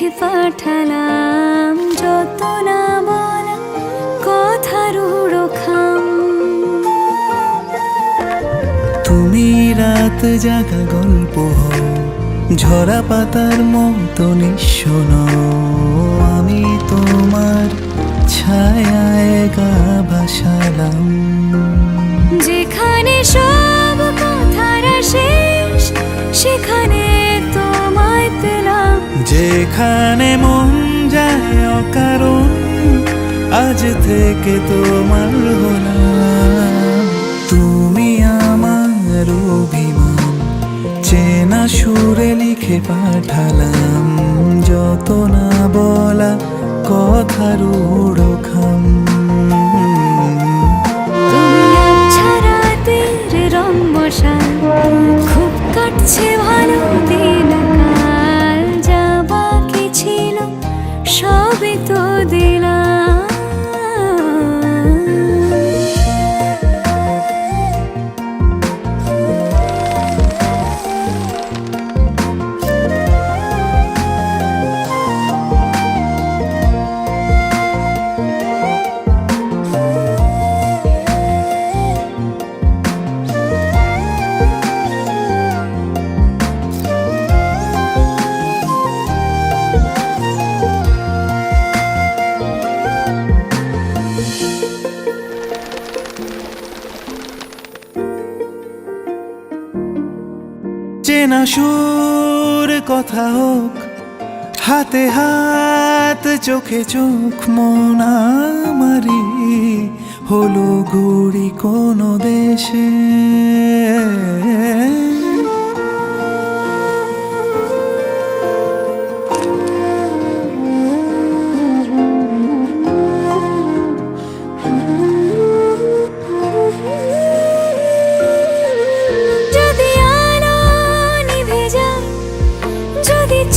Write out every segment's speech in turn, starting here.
লিখে পাঠালাম, যত না বলা কথার খাম। তুমি রাত জাগা গল্প হও, ঝরা পাতার মতো নিঃস্ব। আমি তোমার ছায়ায় গা ভাসালাম। যেখানে সব কথার শেষ, সেখানে তোমায় পেলাম। যেখানে মন যায় অকারণ, আজ থেকে তোমার হলাম। তুমি আমার অভিমান, চেনা সুরে লিখে পাঠালাম, যত না বলা কথার খাম। তুমি আচ্ছা রাতের রম্বসাল, খুব কাটছে ভালো দিন কাল। যা বাকি ছিল সবই তো দিলাম। চেনা সুর কথা হোক, হাতে হাত চোখে চোখ, মন আমারি হলো ঘুরি কোনো দেশে।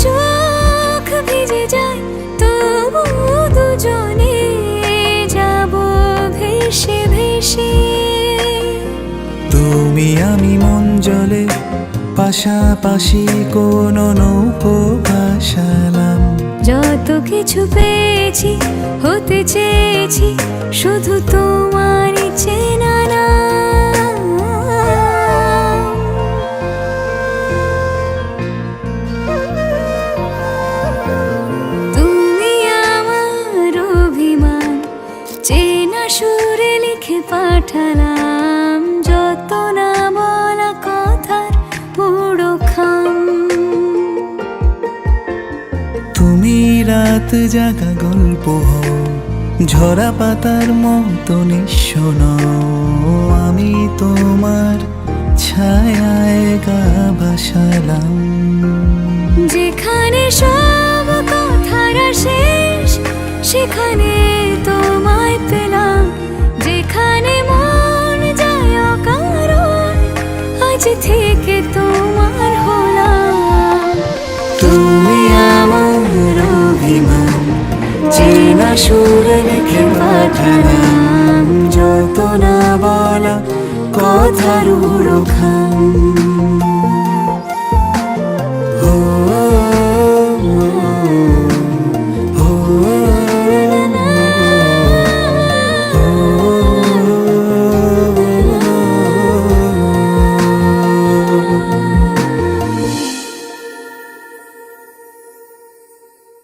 চোখ ভিজে যায়, তবু দুজনে যাব ভেসে ভেসে। তুমি আমি মন জলে পাশাপাশি কোনো নৌকো ভাসালাম। যত কিছু পেয়েছি, হতে চেয়েছি, শুধু তোমারই চেনা না। চেনা সুরে লিখে পাঠালাম, যত না বলা কথার খাম। তুমি রাত জাগা গল্প হও, ঝরা পাতার মতো নিঃস্ব। আমি তোমার ছায়ায় গা ভাসালাম। যেখানে সব কথার শেষ, সেখানে তোমায় পেলাম। যেখানে মন যায় অকারণ, আজ থেকে তোমার হলাম। তুমি আমার অভিমান, চেনা সুরে লিখে পাঠালাম, যত না বলা কথার খাম।